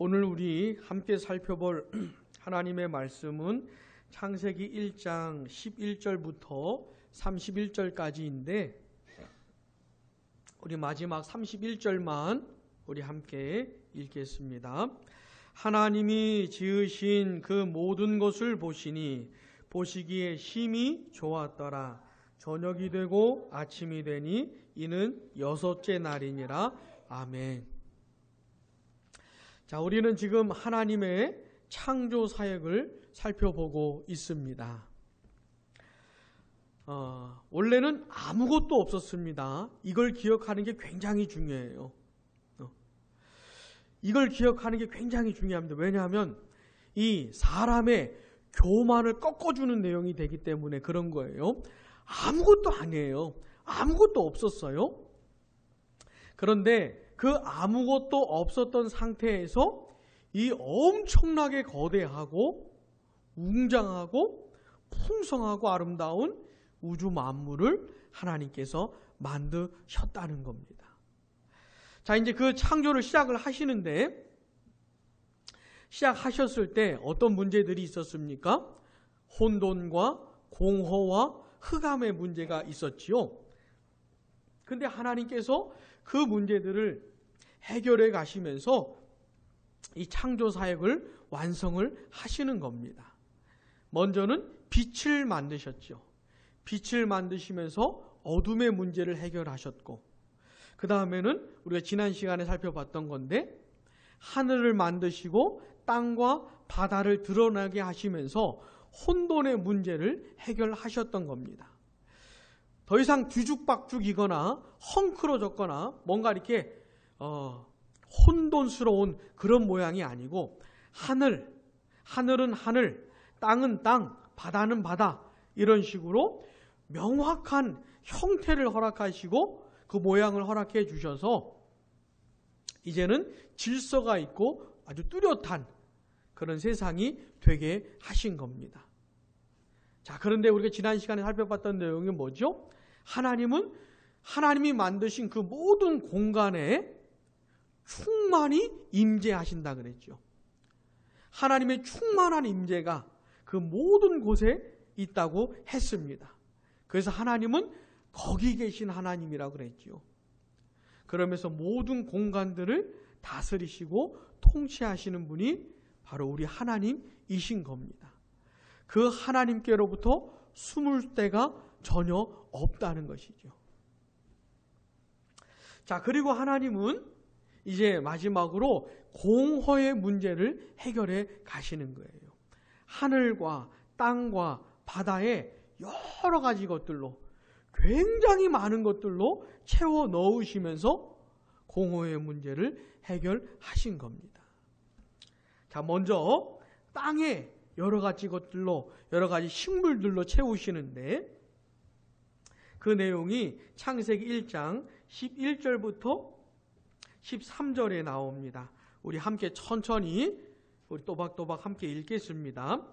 오늘 우리 함께 살펴볼 하나님의 말씀은 창세기 1장 11절부터 31절까지인데 우리 마지막 31절만 우리 함께 읽겠습니다. 하나님이 지으신 그 모든 것을 보시니 보시기에 심히 좋았더라. 저녁이 되고 아침이 되니 이는 여섯째 날이니라. 아멘. 자, 우리는 지금 하나님의 창조 사역을 살펴보고 있습니다. 원래는 아무것도 없었습니다. 이걸 기억하는 게 굉장히 중요해요. 이걸 기억하는 게 굉장히 중요합니다. 왜냐하면 이 사람의 교만을 꺾어주는 내용이 되기 때문에 그런 거예요. 아무것도 아니에요. 아무것도 없었어요. 그런데 그 아무것도 없었던 상태에서 이 엄청나게 거대하고 웅장하고 풍성하고 아름다운 우주 만물을 하나님께서 만드셨다는 겁니다. 자, 이제 그 창조를 시작을 하시는데 시작하셨을 때 어떤 문제들이 있었습니까? 혼돈과 공허와 흑암의 문제가 있었지요. 근데 하나님께서 그 문제들을 해결해 가시면서 이 창조 사역을 완성을 하시는 겁니다. 먼저는 빛을 만드셨죠. 빛을 만드시면서 어둠의 문제를 해결하셨고, 그 다음에는 우리가 지난 시간에 살펴봤던 건데 하늘을 만드시고 땅과 바다를 드러나게 하시면서 혼돈의 문제를 해결하셨던 겁니다. 더 이상 뒤죽박죽이거나 헝클어졌거나 뭔가 이렇게 혼돈스러운 그런 모양이 아니고 하늘은 하늘, 땅은 땅, 바다는 바다 이런 식으로 명확한 형태를 허락하시고 그 모양을 허락해 주셔서 이제는 질서가 있고 아주 뚜렷한 그런 세상이 되게 하신 겁니다. 자, 그런데 우리가 지난 시간에 살펴봤던 내용이 뭐죠? 하나님이 만드신 그 모든 공간에 충만히 임재하신다 그랬죠. 하나님의 충만한 임재가 그 모든 곳에 있다고 했습니다. 그래서 하나님은 거기 계신 하나님이라고 그랬죠. 그러면서 모든 공간들을 다스리시고 통치하시는 분이 바로 우리 하나님이신 겁니다. 그 하나님께로부터 숨을 데가 전혀 없다는 것이죠. 자, 그리고 하나님은 이제 마지막으로 공허의 문제를 해결해 가시는 거예요. 하늘과 땅과 바다에 여러 가지 것들로 굉장히 많은 것들로 채워 넣으시면서 공허의 문제를 해결하신 겁니다. 자, 먼저 땅에 여러 가지 것들로 여러 가지 식물들로 채우시는데 그 내용이 창세기 1장 11절부터 13절에 나옵니다. 우리 함께 천천히 우리 또박또박 함께 읽겠습니다.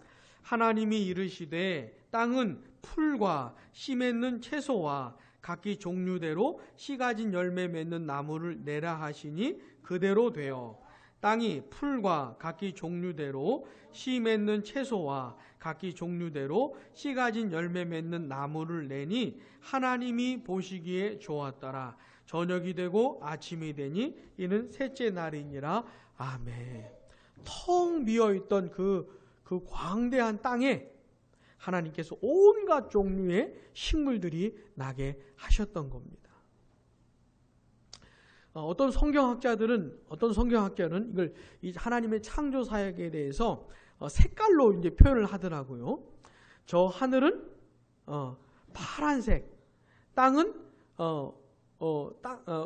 하나님이 이르시되 땅은 풀과 씨 맺는 채소와 각기 종류대로 씨 가진 열매 맺는 나무를 내라 하시니 그대로 되어 땅이 풀과 각기 종류대로 씨 맺는 채소와 각기 종류대로 씨 가진 열매 맺는 나무를 내니 하나님이 보시기에 좋았더라. 저녁이 되고 아침이 되니 이는 셋째 날이니라. 아멘. 텅 비어있던 그 광대한 땅에 하나님께서 온갖 종류의 식물들이 나게 하셨던 겁니다. 어떤 성경학자는 이걸 이 하나님의 창조 사역에 대해서 색깔로 이제 표현을 하더라고요. 저 하늘은 파란색, 땅은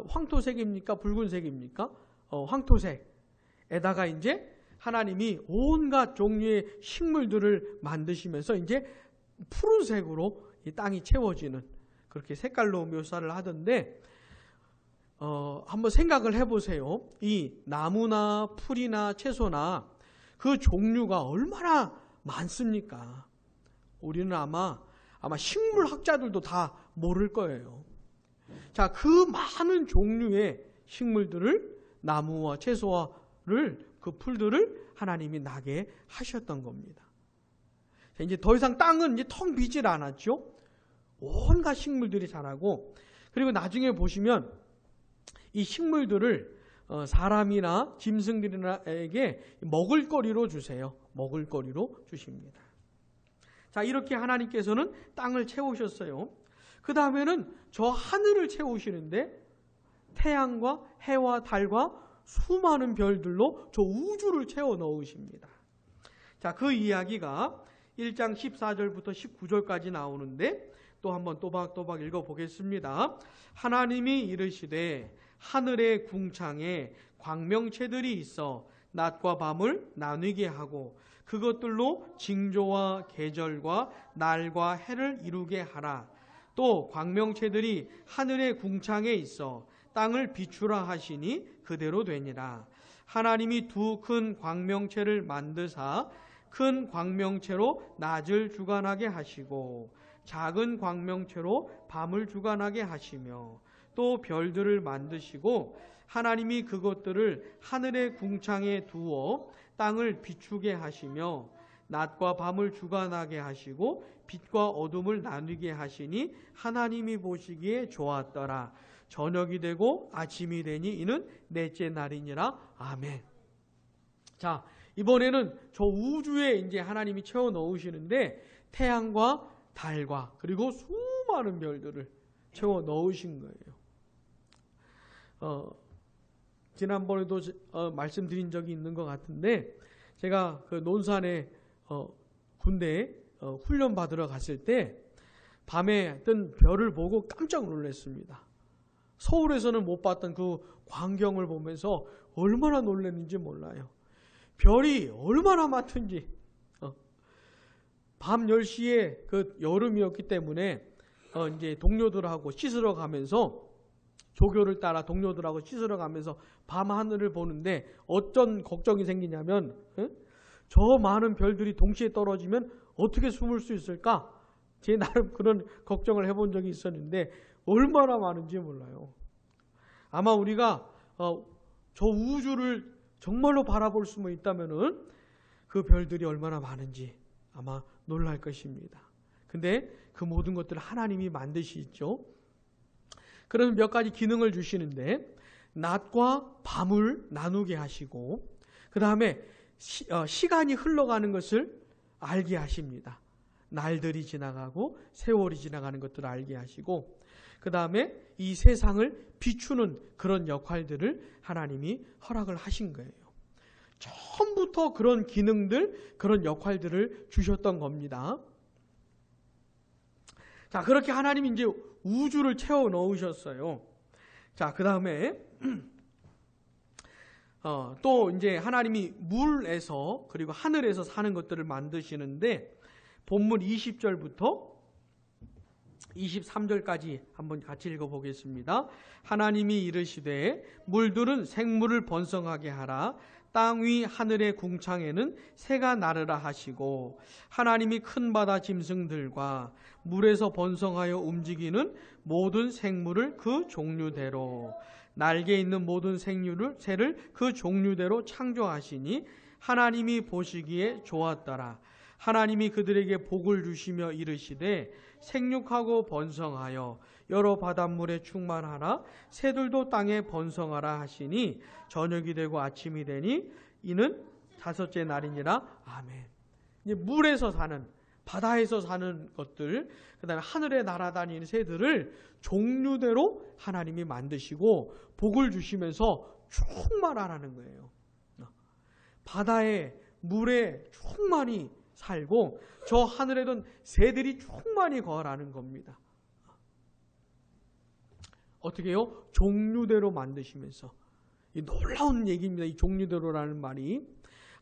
황토색입니까? 붉은색입니까? 황토색에다가 이제 하나님이 온갖 종류의 식물들을 만드시면서 이제 푸른색으로 이 땅이 채워지는 그렇게 색깔로 묘사를 하던데 한번 생각을 해보세요. 이 나무나 풀이나 채소나 그 종류가 얼마나 많습니까? 우리는 아마 식물학자들도 다 모를 거예요. 자, 그 많은 종류의 식물들을 나무와 채소를 그 풀들을 하나님이 나게 하셨던 겁니다. 이제 더 이상 땅은 이제 텅 비질 않았죠. 온갖 식물들이 자라고, 그리고 나중에 보시면 이 식물들을 사람이나 짐승들에게 먹을거리로 주세요. 먹을거리로 주십니다. 자, 이렇게 하나님께서는 땅을 채우셨어요. 그 다음에는 저 하늘을 채우시는데 태양과 해와 달과 수많은 별들로 저 우주를 채워 넣으십니다. 자, 그 이야기가 1장 14절부터 19절까지 나오는데 또 한번 또박또박 읽어보겠습니다. 하나님이 이르시되 하늘의 궁창에 광명체들이 있어 낮과 밤을 나누게 하고 그것들로 징조와 계절과 날과 해를 이루게 하라. 또 광명체들이 하늘의 궁창에 있어 땅을 비추라 하시니 그대로 되니라. 하나님이 두 큰 광명체를 만드사 큰 광명체로 낮을 주관하게 하시고 작은 광명체로 밤을 주관하게 하시며 또 별들을 만드시고 하나님이 그것들을 하늘의 궁창에 두어 땅을 비추게 하시며 낮과 밤을 주관하게 하시고 빛과 어둠을 나누게 하시니 하나님이 보시기에 좋았더라. 저녁이 되고 아침이 되니 이는 넷째 날이니라. 아멘. 자, 이번에는 저 우주에 이제 하나님이 채워 넣으시는데 태양과 달과 그리고 수많은 별들을 채워 넣으신 거예요. 지난번에도 말씀드린 적이 있는 것 같은데 제가 그 논산에 군대에 훈련 받으러 갔을 때 밤에 뜬 별을 보고 깜짝 놀랐습니다. 서울에서는 못 봤던 그 광경을 보면서 얼마나 놀랐는지 몰라요. 별이 얼마나 많던지. 밤 10시에 그 여름이었기 때문에 이제 동료들하고 씻으러 가면서 조교를 따라 동료들하고 씻으러 가면서 밤 하늘을 보는데 어떤 걱정이 생기냐면 저 많은 별들이 동시에 떨어지면 어떻게 숨을 수 있을까? 제 나름 그런 걱정을 해본 적이 있었는데 얼마나 많은지 몰라요. 아마 우리가 저 우주를 정말로 바라볼 수만 있다면은 그 별들이 얼마나 많은지 아마 놀랄 것입니다. 근데 그 모든 것들을 하나님이 만드시죠. 그러면 몇 가지 기능을 주시는데 낮과 밤을 나누게 하시고 그 다음에 시간이 흘러가는 것을 알게 하십니다. 날들이 지나가고 세월이 지나가는 것들을 알게 하시고 그 다음에 이 세상을 비추는 그런 역할들을 하나님이 허락을 하신 거예요. 처음부터 그런 기능들, 그런 역할들을 주셨던 겁니다. 자, 그렇게 하나님이 이제 우주를 채워 넣으셨어요. 자, 그 다음에 또 이제 하나님이 물에서 그리고 하늘에서 사는 것들을 만드시는데 본문 20절부터 23절까지 한번 같이 읽어보겠습니다. 하나님이 이르시되 물들은 생물을 번성하게 하라. 땅 위 하늘의 궁창에는 새가 나르라 하시고 하나님이 큰 바다 짐승들과 물에서 번성하여 움직이는 모든 생물을 그 종류대로 날개 있는 모든 새를 그 종류대로 창조하시니 하나님이 보시기에 좋았더라. 하나님이 그들에게 복을 주시며 이르시되 생육하고 번성하여 여러 바닷물에 충만하라. 새들도 땅에 번성하라 하시니 저녁이 되고 아침이 되니 이는 다섯째 날이니라. 아멘. 이제 물에서 사는 바다에서 사는 것들 그 다음에 하늘에 날아다니는 새들을 종류대로 하나님이 만드시고 복을 주시면서 충만하라는 거예요. 바다에 물에 충만히 살고 저 하늘에는 새들이 충만히 거하라는 겁니다. 어떻게 해요? 종류대로 만드시면서. 이 놀라운 얘기입니다. 이 종류대로라는 말이.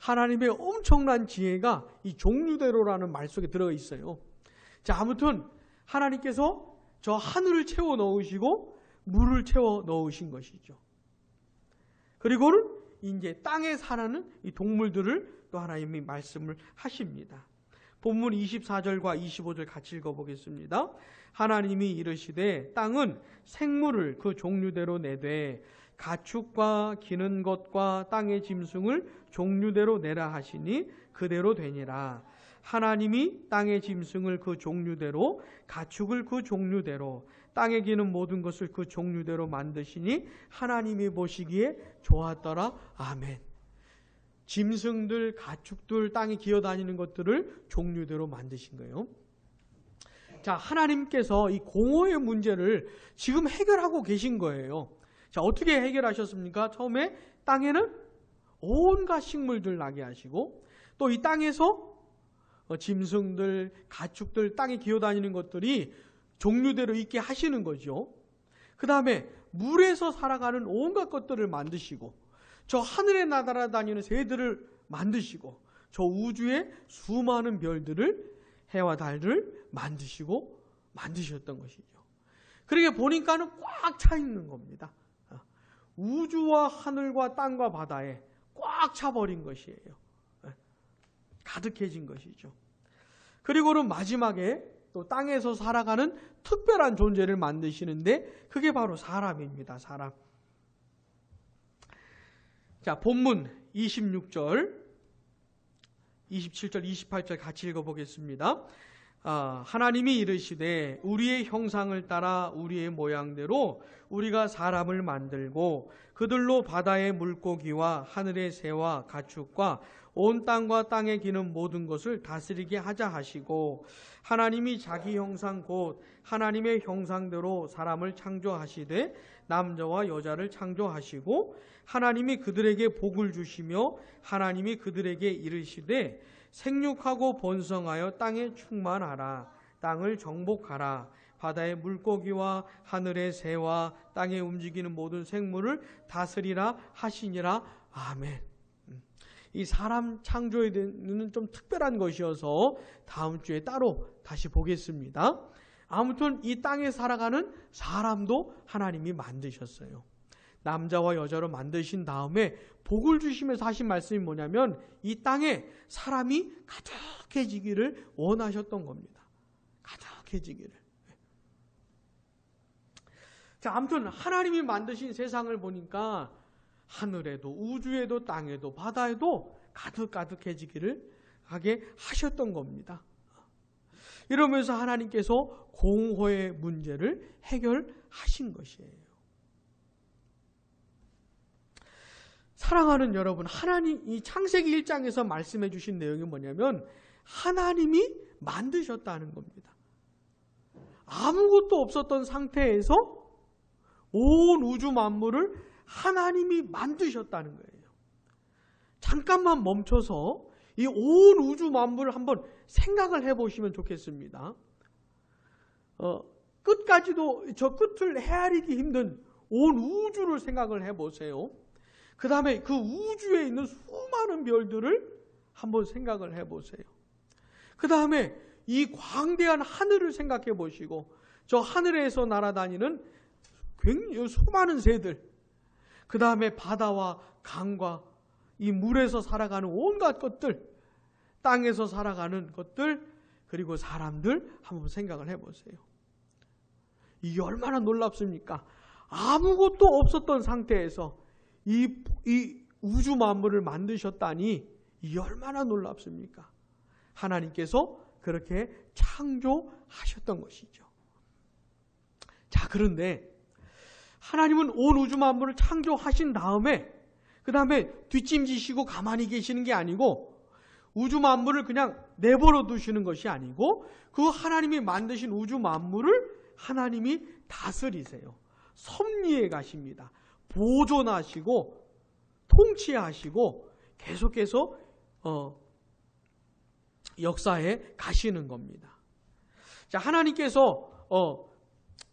하나님의 엄청난 지혜가 이 종류대로라는 말 속에 들어 있어요. 자, 아무튼 하나님께서 저 하늘을 채워 넣으시고 물을 채워 넣으신 것이죠. 그리고는 이제 땅에 사는 이 동물들을 또 하나님이 말씀을 하십니다. 본문 24절과 25절 같이 읽어보겠습니다. 하나님이 이르시되 땅은 생물을 그 종류대로 내되 가축과 기는 것과 땅의 짐승을 종류대로 내라 하시니 그대로 되니라. 하나님이 땅의 짐승을 그 종류대로, 가축을 그 종류대로, 땅에 기는 모든 것을 그 종류대로 만드시니 하나님이 보시기에 좋았더라. 아멘. 짐승들, 가축들, 땅에 기어다니는 것들을 종류대로 만드신 거예요. 자, 하나님께서 이 공허의 문제를 지금 해결하고 계신 거예요. 자, 어떻게 해결하셨습니까? 처음에 땅에는 온갖 식물들 나게 하시고, 또 이 땅에서 짐승들, 가축들, 땅에 기어다니는 것들이 종류대로 있게 하시는 거죠. 그 다음에 물에서 살아가는 온갖 것들을 만드시고, 저 하늘에 날아다니는 새들을 만드시고, 저 우주의 수많은 별들을, 해와 달들을 만드셨던 것이죠. 그렇게 보니까는 꽉 차 있는 겁니다. 우주와 하늘과 땅과 바다에 꽉 차버린 것이에요. 가득해진 것이죠. 그리고는 마지막에 또 땅에서 살아가는 특별한 존재를 만드시는데 그게 바로 사람입니다. 사람. 자, 본문 26절, 27절, 28절 같이 읽어보겠습니다. 하나님이 이르시되 우리의 형상을 따라 우리의 모양대로 우리가 사람을 만들고 그들로 바다의 물고기와 하늘의 새와 가축과 온 땅과 땅에 기는 모든 것을 다스리게 하자 하시고, 하나님이 자기 형상 곧 하나님의 형상대로 사람을 창조하시되 남자와 여자를 창조하시고, 하나님이 그들에게 복을 주시며 하나님이 그들에게 이르시되 생육하고 번성하여 땅에 충만하라. 땅을 정복하라. 바다의 물고기와 하늘의 새와 땅에 움직이는 모든 생물을 다스리라 하시니라. 아멘. 이 사람 창조에 대해서는 좀 특별한 것이어서 다음 주에 따로 다시 보겠습니다. 아무튼 이 땅에 살아가는 사람도 하나님이 만드셨어요. 남자와 여자로 만드신 다음에 복을 주시면서 하신 말씀이 뭐냐면 이 땅에 사람이 가득해지기를 원하셨던 겁니다. 가득해지기를. 자, 아무튼 하나님이 만드신 세상을 보니까 하늘에도 우주에도 땅에도 바다에도 가득해지기를 하게 하셨던 겁니다. 이러면서 하나님께서 공허의 문제를 해결하신 것이에요. 사랑하는 여러분, 하나님 이 창세기 1장에서 말씀해 주신 내용이 뭐냐면 하나님이 만드셨다는 겁니다. 아무것도 없었던 상태에서 온 우주 만물을 하나님이 만드셨다는 거예요. 잠깐만 멈춰서 이 온 우주 만물을 한번 생각을 해보시면 좋겠습니다. 끝까지도 저 끝을 헤아리기 힘든 온 우주를 생각을 해보세요. 그 다음에 그 우주에 있는 수많은 별들을 한번 생각을 해보세요. 그 다음에 이 광대한 하늘을 생각해 보시고 저 하늘에서 날아다니는 굉장히 수많은 새들, 그 다음에 바다와 강과 이 물에서 살아가는 온갖 것들, 땅에서 살아가는 것들, 그리고 사람들 한번 생각을 해보세요. 이게 얼마나 놀랍습니까? 아무것도 없었던 상태에서 이 우주 만물을 만드셨다니 이게 얼마나 놀랍습니까? 하나님께서 그렇게 창조하셨던 것이죠. 자, 그런데 하나님은 온 우주 만물을 창조하신 다음에 그 다음에 뒷짐지시고 가만히 계시는 게 아니고 우주 만물을 그냥 내버려 두시는 것이 아니고 그 하나님이 만드신 우주 만물을 하나님이 다스리세요. 섭리해 가십니다. 보존하시고 통치하시고 계속해서 역사에 가시는 겁니다. 자, 하나님께서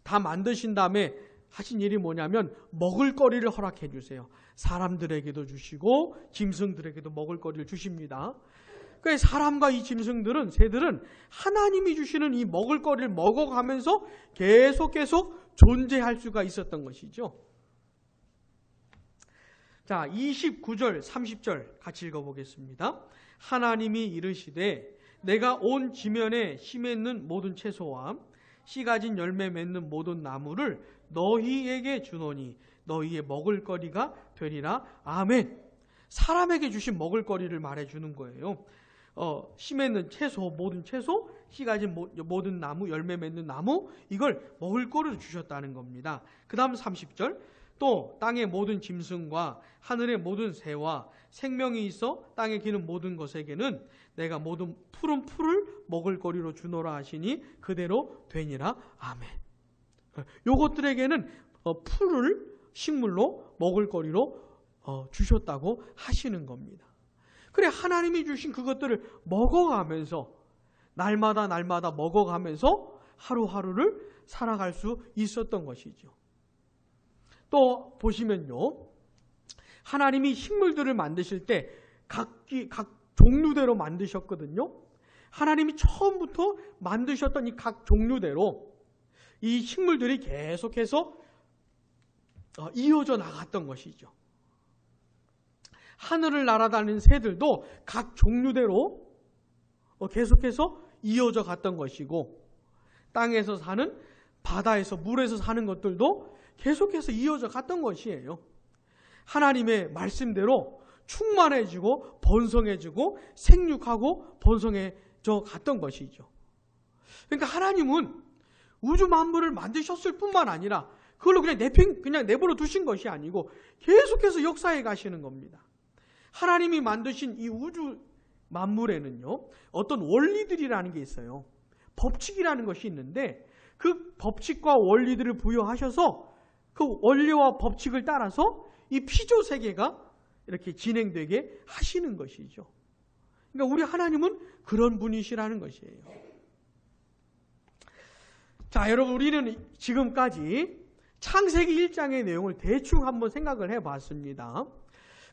다 만드신 다음에 하신 일이 뭐냐면 먹을거리를 허락해 주세요. 사람들에게도 주시고 짐승들에게도 먹을거리를 주십니다. 그래서 사람과 이 짐승들은, 새들은 하나님이 주시는 이 먹을거리를 먹어가면서 계속 존재할 수가 있었던 것이죠. 자, 29절, 30절 같이 읽어보겠습니다. 하나님이 이르시되 내가 온 지면에 씨 맺는 모든 채소와 씨 가진 열매 맺는 모든 나무를 너희에게 주노니 너희의 먹을거리가 되리라. 아멘. 사람에게 주신 먹을거리를 말해주는 거예요. 씨 맺는 채소, 모든 채소, 씨 가진 모든 나무, 열매 맺는 나무, 이걸 먹을거리로 주셨다는 겁니다. 그 다음 30절, 또 땅의 모든 짐승과 하늘의 모든 새와 생명이 있어 땅에 기는 모든 것에게는 내가 모든 푸른 풀을 먹을거리로 주노라 하시니 그대로 되니라. 아멘. 요것들에게는 풀을 식물로 먹을거리로 주셨다고 하시는 겁니다. 그래, 하나님이 주신 그것들을 먹어가면서 날마다 먹어가면서 하루하루를 살아갈 수 있었던 것이죠. 또 보시면요, 하나님이 식물들을 만드실 때 각 종류대로 만드셨거든요. 하나님이 처음부터 만드셨던 이 각 종류대로 이 식물들이 계속해서 이어져 나갔던 것이죠. 하늘을 날아다니는 새들도 각 종류대로 계속해서 이어져 갔던 것이고, 땅에서 사는, 바다에서, 물에서 사는 것들도 계속해서 이어져 갔던 것이에요. 하나님의 말씀대로 충만해지고 번성해지고 생육하고 번성해져 갔던 것이죠. 그러니까 하나님은 우주 만물을 만드셨을 뿐만 아니라 그걸로 그냥 내버려 두신 것이 아니고 계속해서 역사해 가시는 겁니다. 하나님이 만드신 이 우주 만물에는요, 어떤 원리들이라는 게 있어요. 법칙이라는 것이 있는데 그 법칙과 원리들을 부여하셔서 그 원리와 법칙을 따라서 이 피조 세계가 이렇게 진행되게 하시는 것이죠. 그러니까 우리 하나님은 그런 분이시라는 것이에요. 자, 여러분, 우리는 지금까지 창세기 1장의 내용을 대충 한번 생각을 해봤습니다.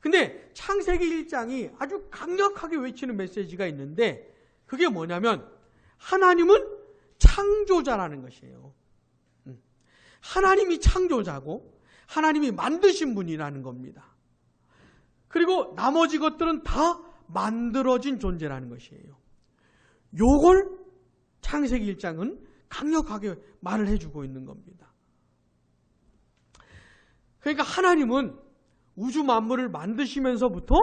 근데 창세기 1장이 아주 강력하게 외치는 메시지가 있는데 그게 뭐냐면 하나님은 창조자라는 것이에요. 하나님이 창조자고 하나님이 만드신 분이라는 겁니다. 그리고 나머지 것들은 다 만들어진 존재라는 것이에요. 요걸 창세기 1장은 강력하게 말을 해주고 있는 겁니다. 그러니까 하나님은 우주 만물을 만드시면서부터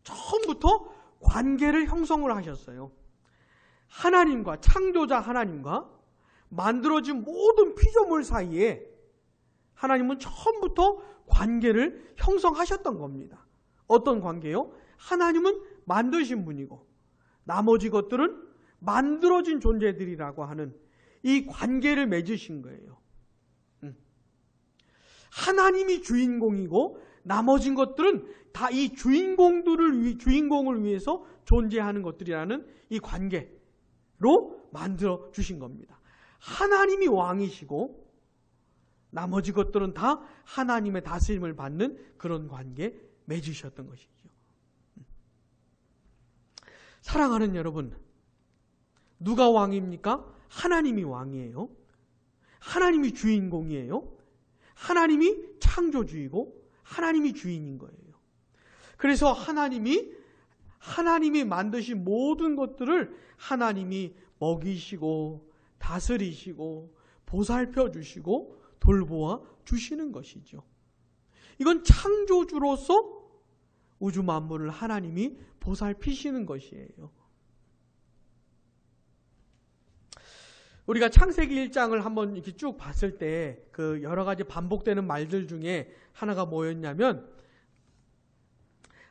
처음부터 관계를 형성을 하셨어요. 하나님과, 창조자 하나님과 만들어진 모든 피조물 사이에 하나님은 처음부터 관계를 형성하셨던 겁니다. 어떤 관계요? 하나님은 만드신 분이고 나머지 것들은 만들어진 존재들이라고 하는 이 관계를 맺으신 거예요. 하나님이 주인공이고 나머진 것들은 다 이 주인공을 위해서 존재하는 것들이라는 이 관계로 만들어 주신 겁니다. 하나님이 왕이시고 나머지 것들은 다 하나님의 다스림을 받는 그런 관계 맺으셨던 것이죠. 사랑하는 여러분, 누가 왕입니까? 하나님이 왕이에요. 하나님이 주인공이에요. 하나님이 창조주이고 하나님이 주인인 거예요. 그래서 하나님이 만드신 모든 것들을 하나님이 먹이시고 다스리시고 보살펴 주시고 돌보아 주시는 것이죠. 이건 창조주로서 우주 만물을 하나님이 보살피시는 것이에요. 우리가 창세기 1장을 한번 이렇게 쭉 봤을 때 그 여러 가지 반복되는 말들 중에 하나가 뭐였냐면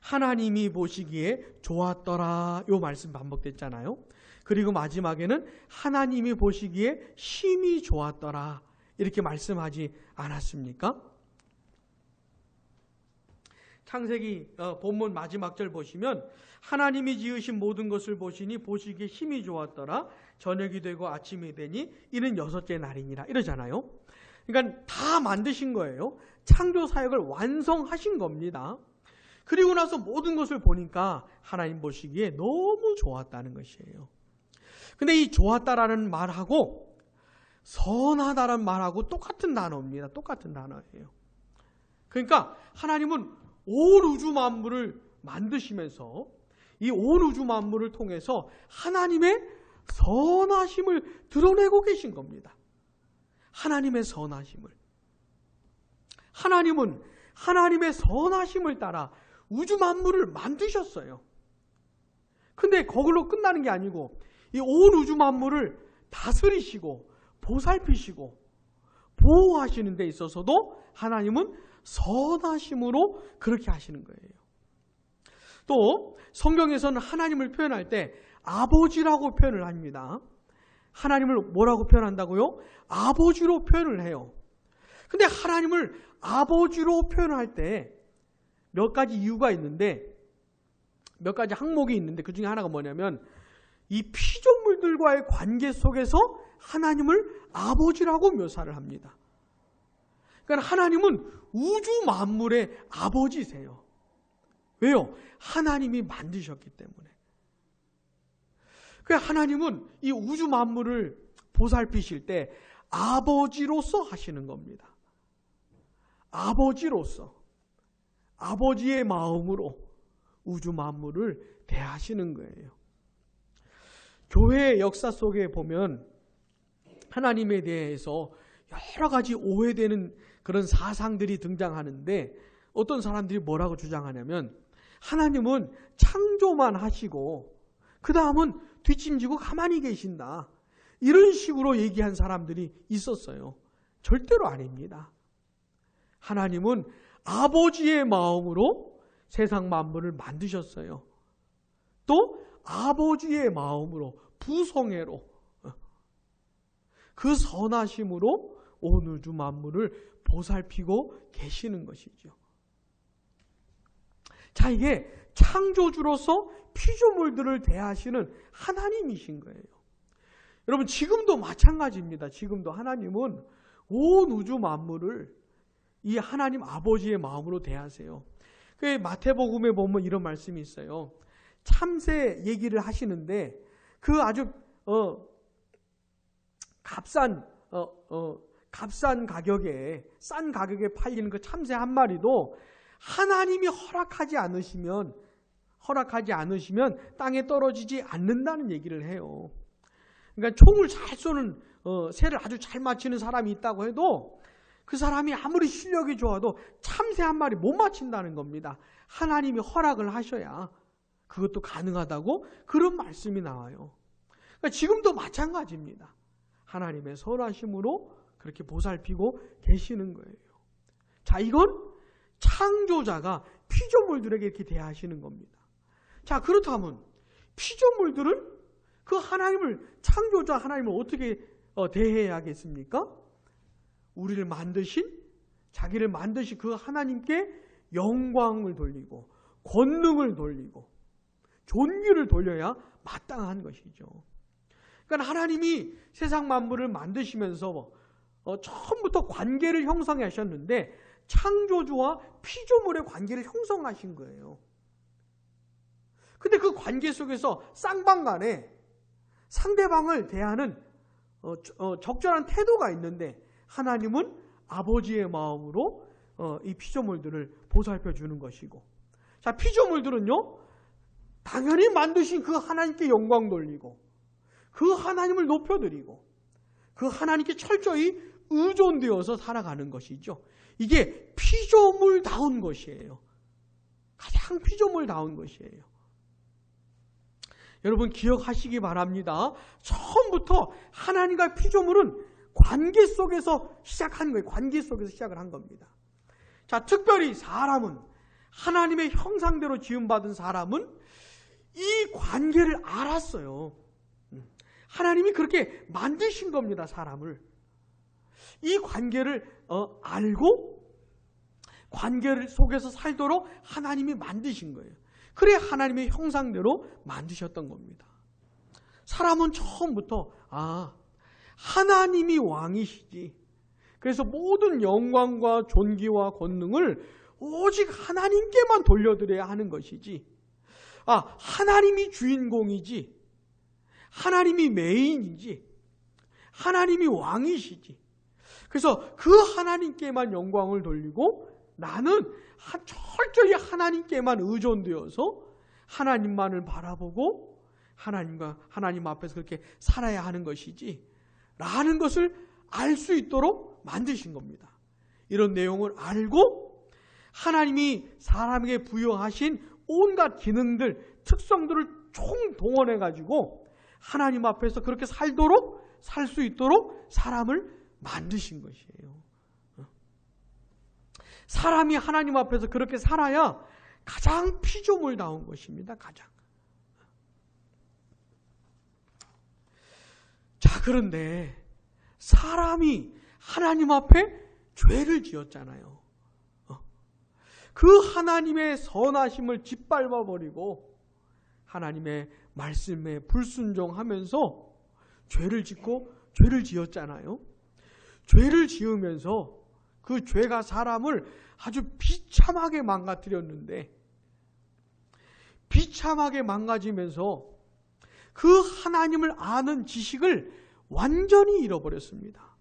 하나님이 보시기에 좋았더라, 요 말씀 반복됐잖아요. 그리고 마지막에는 하나님이 보시기에 심히 좋았더라, 이렇게 말씀하지 않았습니까? 창세기 본문 마지막 절 보시면 하나님이 지으신 모든 것을 보시니 보시기에 심히 좋았더라, 저녁이 되고 아침이 되니 이는 6째 날이니라, 이러잖아요. 그러니까 다 만드신 거예요. 창조 사역을 완성하신 겁니다. 그리고 나서 모든 것을 보니까 하나님 보시기에 너무 좋았다는 것이에요. 근데 이 좋았다라는 말하고 선하다라는 말하고 똑같은 단어입니다. 똑같은 단어예요. 그러니까 하나님은 온 우주 만물을 만드시면서 이 온 우주 만물을 통해서 하나님의 선하심을 드러내고 계신 겁니다. 하나님의 선하심을. 하나님은 하나님의 선하심을 따라 우주 만물을 만드셨어요. 근데 거기로 끝나는 게 아니고 이 온 우주 만물을 다스리시고 보살피시고 보호하시는 데 있어서도 하나님은 선하심으로 그렇게 하시는 거예요. 또 성경에서는 하나님을 표현할 때 아버지라고 표현을 합니다. 하나님을 뭐라고 표현한다고요? 아버지로 표현을 해요. 근데 하나님을 아버지로 표현할 때 몇 가지 이유가 있는데, 몇 가지 항목이 있는데 그 중에 하나가 뭐냐면 이 피조물들과의 관계 속에서 하나님을 아버지라고 묘사를 합니다. 그러니까 하나님은 우주 만물의 아버지세요. 왜요? 하나님이 만드셨기 때문에. 그러니까 하나님은 이 우주 만물을 보살피실 때 아버지로서 하시는 겁니다. 아버지로서, 아버지의 마음으로 우주 만물을 대하시는 거예요. 교회의 역사 속에 보면 하나님에 대해서 여러 가지 오해되는 그런 사상들이 등장하는데, 어떤 사람들이 뭐라고 주장하냐면 하나님은 창조만 하시고 그 다음은 뒷짐지고 가만히 계신다, 이런 식으로 얘기한 사람들이 있었어요. 절대로 아닙니다. 하나님은 아버지의 마음으로 세상 만물을 만드셨어요. 또 아버지의 마음으로, 부성애로, 그 선하심으로 온 우주 만물을 보살피고 계시는 것이죠. 자, 이게 창조주로서 피조물들을 대하시는 하나님이신 거예요. 여러분, 지금도 마찬가지입니다. 지금도 하나님은 온 우주 만물을 이 하나님 아버지의 마음으로 대하세요. 그 마태복음에 보면 이런 말씀이 있어요. 참새 얘기를 하시는데 그 아주 값싼 가격에, 싼 가격에 팔리는 그 참새 한 마리도 하나님이 허락하지 않으시면 땅에 떨어지지 않는다는 얘기를 해요. 그러니까 총을 잘 쏘는, 새를 아주 잘 맞히는 사람이 있다고 해도 그 사람이 아무리 실력이 좋아도 참새 한 마리 못 맞힌다는 겁니다. 하나님이 허락을 하셔야 그것도 가능하다고 그런 말씀이 나와요. 그러니까 지금도 마찬가지입니다. 하나님의 선하심으로 그렇게 보살피고 계시는 거예요. 자, 이건 창조자가 피조물들에게 이렇게 대하시는 겁니다. 자, 그렇다면 피조물들은 그 하나님을, 창조자 하나님을 어떻게 대해야겠습니까? 우리를 만드신, 자기를 만드신 그 하나님께 영광을 돌리고 권능을 돌리고 존귀를 돌려야 마땅한 것이죠. 그러니까 하나님이 세상 만물을 만드시면서 처음부터 관계를 형성해 하셨는데 창조주와 피조물의 관계를 형성하신 거예요. 근데 그 관계 속에서 쌍방간에 상대방을 대하는 적절한 태도가 있는데 하나님은 아버지의 마음으로 이 피조물들을 보살펴 주는 것이고, 자, 피조물들은요 당연히 만드신 그 하나님께 영광 돌리고 그 하나님을 높여드리고 그 하나님께 철저히 의존되어서 살아가는 것이죠. 이게 피조물다운 것이에요. 가장 피조물다운 것이에요. 여러분 기억하시기 바랍니다. 처음부터 하나님과 피조물은 관계 속에서 시작한 거예요. 관계 속에서 시작을 한 겁니다. 자, 특별히 사람은, 하나님의 형상대로 지음받은 사람은 이 관계를 알았어요. 하나님이 그렇게 만드신 겁니다. 사람을. 이 관계를 알고 관계를 속에서 살도록 하나님이 만드신 거예요. 그래 하나님의 형상대로 만드셨던 겁니다. 사람은 처음부터 하나님이 왕이시지, 그래서 모든 영광과 존귀와 권능을 오직 하나님께만 돌려드려야 하는 것이지, 하나님이 주인공이지, 하나님이 메인이지, 하나님이 왕이시지, 그래서 그 하나님께만 영광을 돌리고 나는 철저히 하나님께만 의존되어서 하나님만을 바라보고 하나님 앞에서 그렇게 살아야 하는 것이지 라는 것을 알 수 있도록 만드신 겁니다. 이런 내용을 알고 하나님이 사람에게 부여하신 온갖 기능들, 특성들을 총동원해 가지고 하나님 앞에서 그렇게 살 수 있도록 사람을 만드신 것이에요. 사람이 하나님 앞에서 그렇게 살아야 가장 피조물다운 것입니다. 가장. 자, 그런데 사람이 하나님 앞에 죄를 지었잖아요. 그 하나님의 선하심을 짓밟아버리고 하나님의 말씀에 불순종하면서 죄를 짓고 죄를 지었잖아요. 죄를 지으면서 그 죄가 사람을 아주 비참하게 망가뜨렸는데, 비참하게 망가지면서 그 하나님을 아는 지식을 완전히 잃어버렸습니다.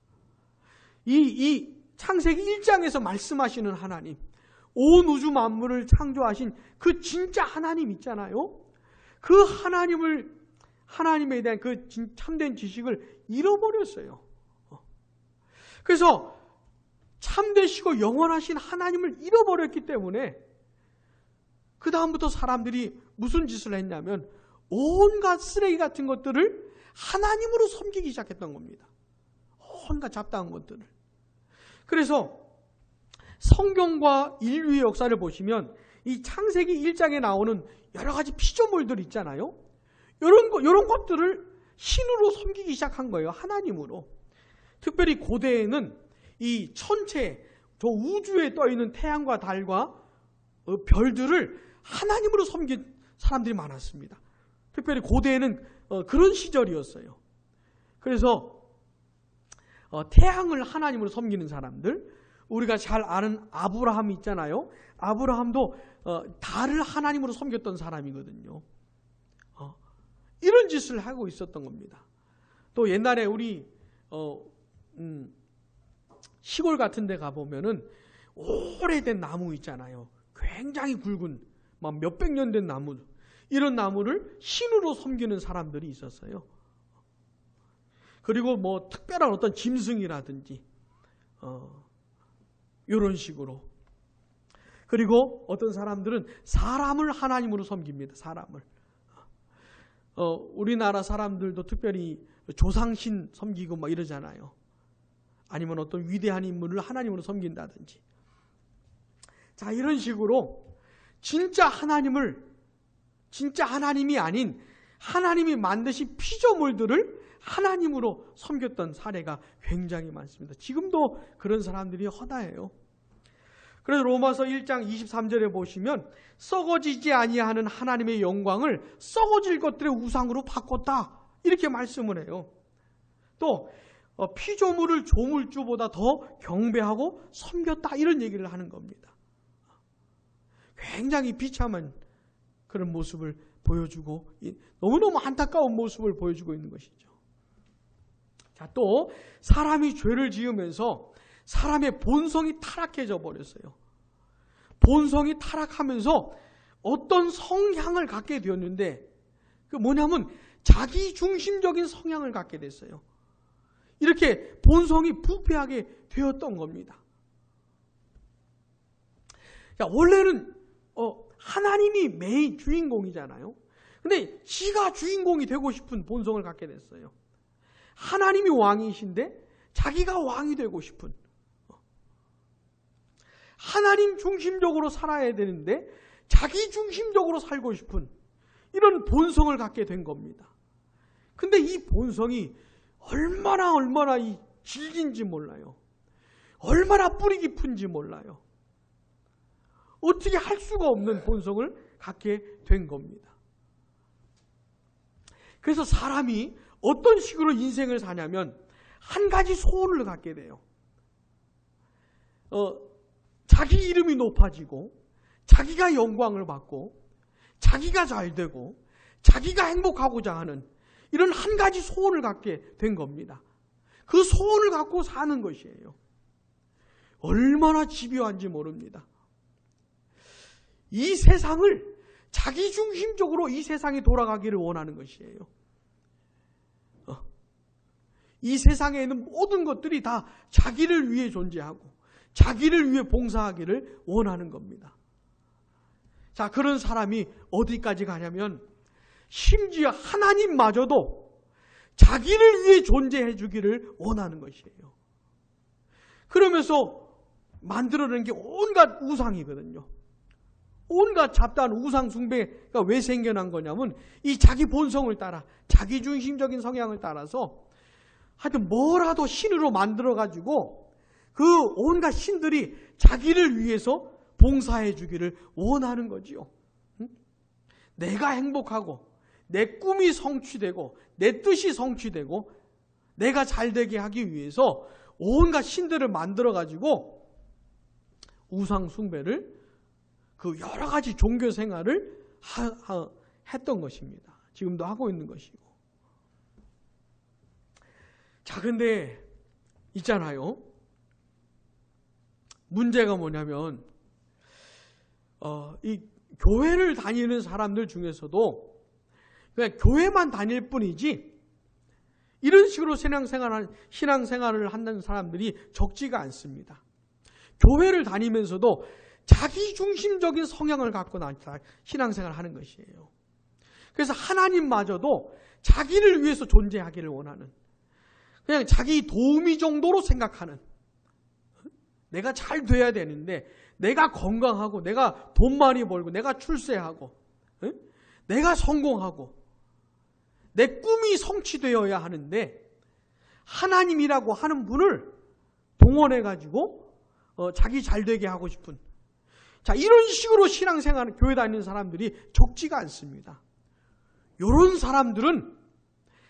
이 창세기 1장에서 말씀하시는 하나님, 온 우주 만물을 창조하신 그 진짜 하나님 있잖아요. 그 하나님에 대한 그 참된 지식을 잃어버렸어요. 그래서 참되시고 영원하신 하나님을 잃어버렸기 때문에 그 다음부터 사람들이 무슨 짓을 했냐면 온갖 쓰레기 같은 것들을 하나님으로 섬기기 시작했던 겁니다. 온갖 잡다한 것들을. 그래서 성경과 인류의 역사를 보시면 이 창세기 1장에 나오는 여러 가지 피조물들 있잖아요. 이런 것들을 신으로 섬기기 시작한 거예요. 하나님으로. 특별히 고대에는 이 천체, 저 우주에 떠있는 태양과 달과 별들을 하나님으로 섬긴 사람들이 많았습니다. 특별히 고대에는 그런 시절이었어요. 그래서 태양을 하나님으로 섬기는 사람들, 우리가 잘 아는 아브라함 있잖아요. 아브라함도 달을 하나님으로 섬겼던 사람이거든요. 이런 짓을 하고 있었던 겁니다. 또 옛날에 우리 시골 같은 데 가보면은 오래된 나무 있잖아요. 굉장히 굵은 막 몇백 년 된 나무, 이런 나무를 신으로 섬기는 사람들이 있었어요. 그리고 뭐 특별한 어떤 짐승이라든지 이런 식으로. 그리고 어떤 사람들은 사람을 하나님으로 섬깁니다. 사람을. 우리나라 사람들도 특별히 조상신 섬기고 막 이러잖아요. 아니면 어떤 위대한 인물을 하나님으로 섬긴다든지. 자, 이런 식으로 진짜 하나님이 아닌 하나님이 만드신 피조물들을 하나님으로 섬겼던 사례가 굉장히 많습니다. 지금도 그런 사람들이 허다해요. 그래서 로마서 1장 23절에 보시면 썩어지지 아니하는 하나님의 영광을 썩어질 것들의 우상으로 바꿨다, 이렇게 말씀을 해요. 또 피조물을 조물주보다 더 경배하고 섬겼다, 이런 얘기를 하는 겁니다. 굉장히 비참한 그런 모습을 보여주고, 너무너무 안타까운 모습을 보여주고 있는 것이죠. 자, 또 사람이 죄를 지으면서 사람의 본성이 타락해져 버렸어요. 본성이 타락하면서 어떤 성향을 갖게 되었는데, 그 뭐냐면 자기 중심적인 성향을 갖게 됐어요. 이렇게 본성이 부패하게 되었던 겁니다. 자, 원래는 하나님이 메인 주인공이잖아요. 근데 지가 주인공이 되고 싶은 본성을 갖게 됐어요. 하나님이 왕이신데 자기가 왕이 되고 싶은, 하나님 중심적으로 살아야 되는데 자기 중심적으로 살고 싶은 이런 본성을 갖게 된 겁니다. 근데 이 본성이 얼마나 이 질긴지 몰라요. 얼마나 뿌리 깊은지 몰라요. 어떻게 할 수가 없는 본성을 갖게 된 겁니다. 그래서 사람이 어떤 식으로 인생을 사냐면 한 가지 소원을 갖게 돼요. 자기 이름이 높아지고, 자기가 영광을 받고, 자기가 잘 되고, 자기가 행복하고자 하는 이런 한 가지 소원을 갖게 된 겁니다. 그 소원을 갖고 사는 것이에요. 얼마나 집요한지 모릅니다. 이 세상을 자기 중심적으로 이 세상이 돌아가기를 원하는 것이에요. 이 세상에 있는 모든 것들이 다 자기를 위해 존재하고 자기를 위해 봉사하기를 원하는 겁니다. 자, 그런 사람이 어디까지 가냐면 심지어 하나님마저도 자기를 위해 존재해 주기를 원하는 것이에요. 그러면서 만들어낸 게 온갖 우상이거든요. 온갖 잡다한 우상 숭배가 왜 생겨난 거냐면 이 자기 본성을 따라, 자기 중심적인 성향을 따라서 하여튼 뭐라도 신으로 만들어가지고 그 온갖 신들이 자기를 위해서 봉사해 주기를 원하는 거지요. 내가 행복하고 내 꿈이 성취되고 내 뜻이 성취되고 내가 잘되게 하기 위해서 온갖 신들을 만들어가지고 우상 숭배를 그 여러 가지 종교 생활을 했던 것입니다. 지금도 하고 있는 것이고. 자, 근데 있잖아요. 문제가 뭐냐면 이 교회를 다니는 사람들 중에서도 그냥 교회만 다닐 뿐이지 이런 식으로 신앙생활을 하는 사람들이 적지가 않습니다. 교회를 다니면서도 자기 중심적인 성향을 갖고 신앙생활을 하는 것이에요. 그래서 하나님마저도 자기를 위해서 존재하기를 원하는, 그냥 자기 도우미 정도로 생각하는, 내가 잘 돼야 되는데 내가 건강하고 내가 돈 많이 벌고 내가 출세하고 내가 성공하고 내 꿈이 성취되어야 하는데 하나님이라고 하는 분을 동원해가지고 자기 잘되게 하고 싶은, 자, 이런 식으로 신앙생활, 교회 다니는 사람들이 적지가 않습니다. 이런 사람들은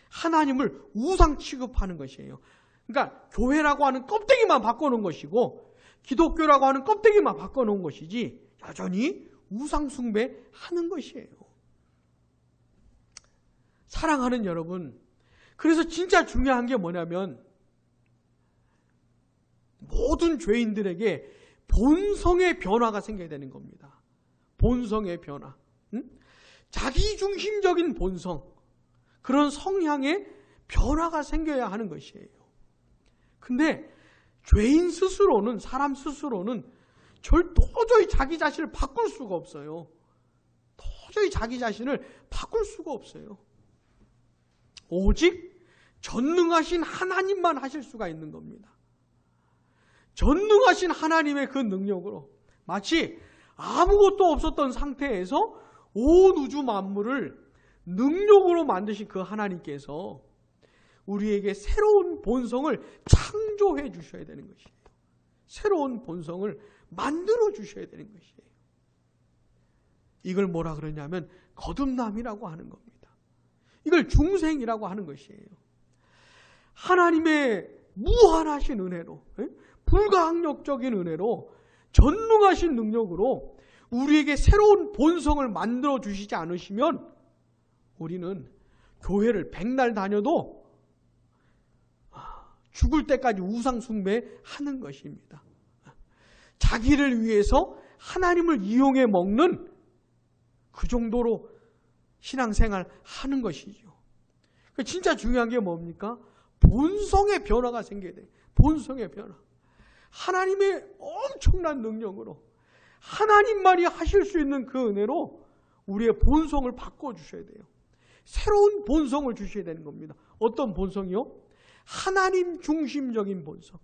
하나님을 우상 취급하는 것이에요. 그러니까 교회라고 하는 껍데기만 바꿔놓은 것이고 기독교라고 하는 껍데기만 바꿔놓은 것이지 여전히 우상 숭배하는 것이에요. 사랑하는 여러분, 그래서 진짜 중요한 게 뭐냐면 모든 죄인들에게 본성의 변화가 생겨야 되는 겁니다. 본성의 변화. 자기중심적인 본성, 그런 성향의 변화가 생겨야 하는 것이에요. 근데 죄인 스스로는, 사람 스스로는 도저히 자기 자신을 바꿀 수가 없어요. 도저히 자기 자신을 바꿀 수가 없어요. 오직 전능하신 하나님만 하실 수가 있는 겁니다. 전능하신 하나님의 그 능력으로 마치 아무것도 없었던 상태에서 온 우주 만물을 능력으로 만드신 그 하나님께서 우리에게 새로운 본성을 창조해 주셔야 되는 것이에요. 새로운 본성을 만들어 주셔야 되는 것이에요. 이걸 뭐라 그러냐면 거듭남이라고 하는 겁니다. 이걸 중생이라고 하는 것이에요. 하나님의 무한하신 은혜로, 불가항력적인 은혜로, 전능하신 능력으로 우리에게 새로운 본성을 만들어 주시지 않으시면 우리는 교회를 백날 다녀도 죽을 때까지 우상 숭배하는 것입니다. 자기를 위해서 하나님을 이용해 먹는 그 정도로 신앙생활 하는 것이죠. 진짜 중요한 게 뭡니까? 본성의 변화가 생겨야 돼요. 본성의 변화. 하나님의 엄청난 능력으로, 하나님만이 하실 수 있는 그 은혜로 우리의 본성을 바꿔주셔야 돼요. 새로운 본성을 주셔야 되는 겁니다. 어떤 본성이요? 하나님 중심적인 본성.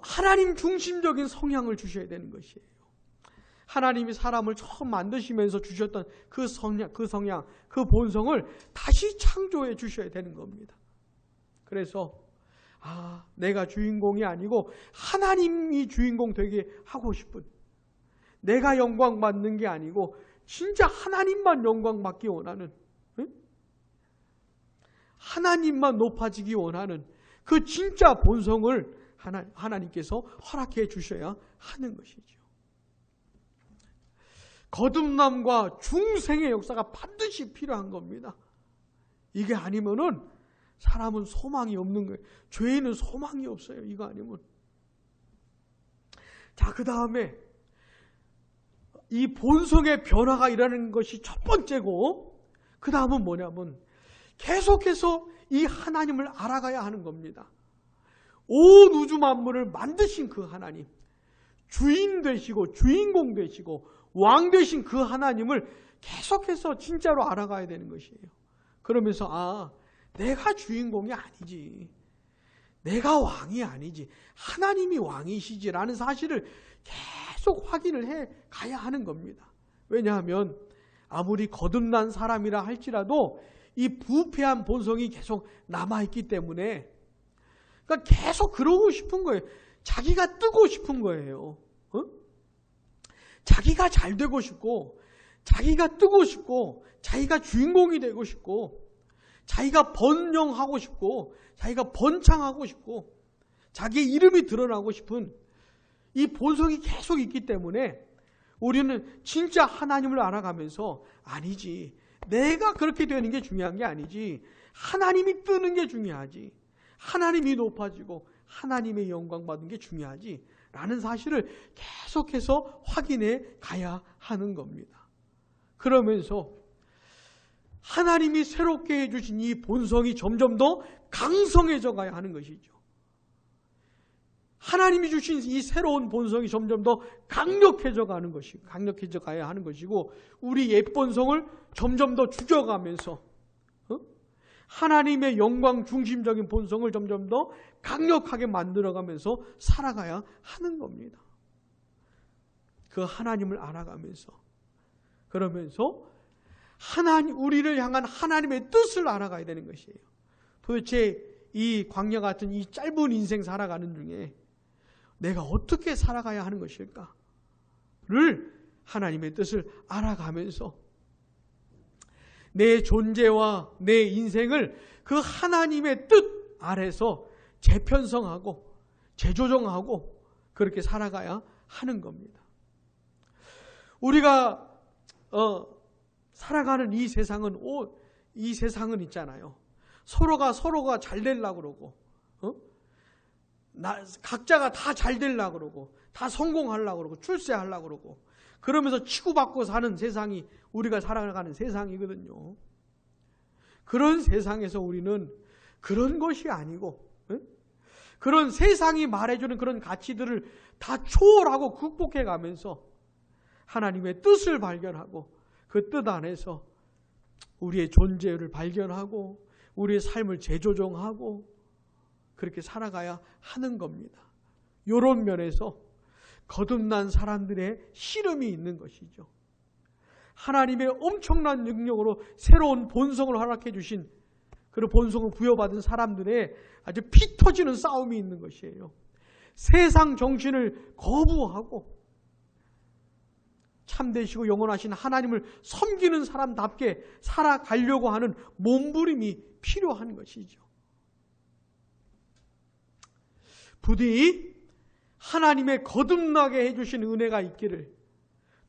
하나님 중심적인 성향을 주셔야 되는 것이에요. 하나님이 사람을 처음 만드시면서 주셨던 그 성향, 그 본성을 다시 창조해 주셔야 되는 겁니다. 그래서 내가 주인공이 아니고 하나님이 주인공 되게 하고 싶은, 내가 영광 받는 게 아니고 진짜 하나님만 영광 받기 원하는, 하나님만 높아지기 원하는 그 진짜 본성을 하나님께서 허락해 주셔야 하는 것이죠. 거듭남과 중생의 역사가 반드시 필요한 겁니다. 이게 아니면은 사람은 소망이 없는 거예요. 죄인은 소망이 없어요. 이거 아니면. 자, 그 다음에 이 본성의 변화가 일어나는 것이 첫 번째고, 그 다음은 뭐냐면 계속해서 이 하나님을 알아가야 하는 겁니다. 온 우주 만물을 만드신 그 하나님, 주인 되시고 주인공 되시고 왕 되신 그 하나님을 계속해서 진짜로 알아가야 되는 것이에요. 그러면서 내가 주인공이 아니지, 내가 왕이 아니지, 하나님이 왕이시지라는 사실을 계속 확인을 해 가야 하는 겁니다. 왜냐하면 아무리 거듭난 사람이라 할지라도 이 부패한 본성이 계속 남아있기 때문에, 그러니까 계속 그러고 싶은 거예요. 자기가 뜨고 싶은 거예요. 자기가 잘 되고 싶고, 자기가 뜨고 싶고, 자기가 주인공이 되고 싶고, 자기가 번영하고 싶고, 자기가 번창하고 싶고, 자기의 이름이 드러나고 싶은 이 본성이 계속 있기 때문에 우리는 진짜 하나님을 알아가면서 아니지, 내가 그렇게 되는 게 중요한 게 아니지, 하나님이 뜨는 게 중요하지, 하나님이 높아지고 하나님의 영광 받는 게 중요하지 라는 사실을 계속해서 확인해 가야 하는 겁니다. 그러면서 하나님이 새롭게 해주신 이 본성이 점점 더 강성해져 가야 하는 것이죠. 하나님이 주신 이 새로운 본성이 점점 더 강력해져 가야 하는 것이고, 우리 옛 본성을 점점 더 죽여가면서 하나님의 영광 중심적인 본성을 점점 더 강력하게 만들어가면서 살아가야 하는 겁니다. 그 하나님을 알아가면서, 그러면서 우리를 향한 하나님의 뜻을 알아가야 되는 것이에요. 도대체 이 광야 같은 이 짧은 인생 살아가는 중에 내가 어떻게 살아가야 하는 것일까를 하나님의 뜻을 알아가면서 내 존재와 내 인생을 그 하나님의 뜻 아래서 재편성하고 재조정하고 그렇게 살아가야 하는 겁니다. 우리가 살아가는 이 세상은 있잖아요. 서로가 잘 되려고 그러고, 각자가 다 잘 되려고 그러고, 다 성공하려고 그러고, 출세하려고 그러고, 그러면서 치고받고 사는 세상이 우리가 살아가는 세상이거든요. 그런 세상에서 우리는 그런 것이 아니고, 그런 세상이 말해주는 그런 가치들을 다 초월하고 극복해 가면서 하나님의 뜻을 발견하고, 그 뜻 안에서 우리의 존재를 발견하고 우리의 삶을 재조정하고 그렇게 살아가야 하는 겁니다. 이런 면에서 거듭난 사람들의 씨름이 있는 것이죠. 하나님의 엄청난 능력으로 새로운 본성을 허락해 주신, 그런 본성을 부여받은 사람들의 아주 피 터지는 싸움이 있는 것이에요. 세상 정신을 거부하고 참되시고 영원하신 하나님을 섬기는 사람답게 살아가려고 하는 몸부림이 필요한 것이죠. 부디 하나님의 거듭나게 해주신 은혜가 있기를,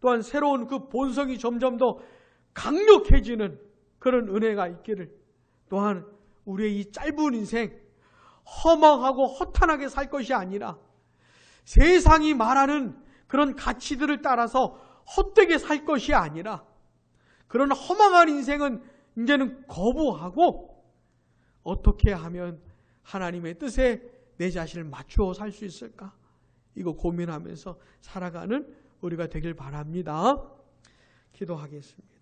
또한 새로운 그 본성이 점점 더 강력해지는 그런 은혜가 있기를, 또한 우리의 이 짧은 인생 허망하고 허탄하게 살 것이 아니라 세상이 말하는 그런 가치들을 따라서 헛되게 살 것이 아니라 그런 허망한 인생은 이제는 거부하고 어떻게 하면 하나님의 뜻에 내 자신을 맞추어 살 수 있을까? 이거 고민하면서 살아가는 우리가 되길 바랍니다. 기도하겠습니다.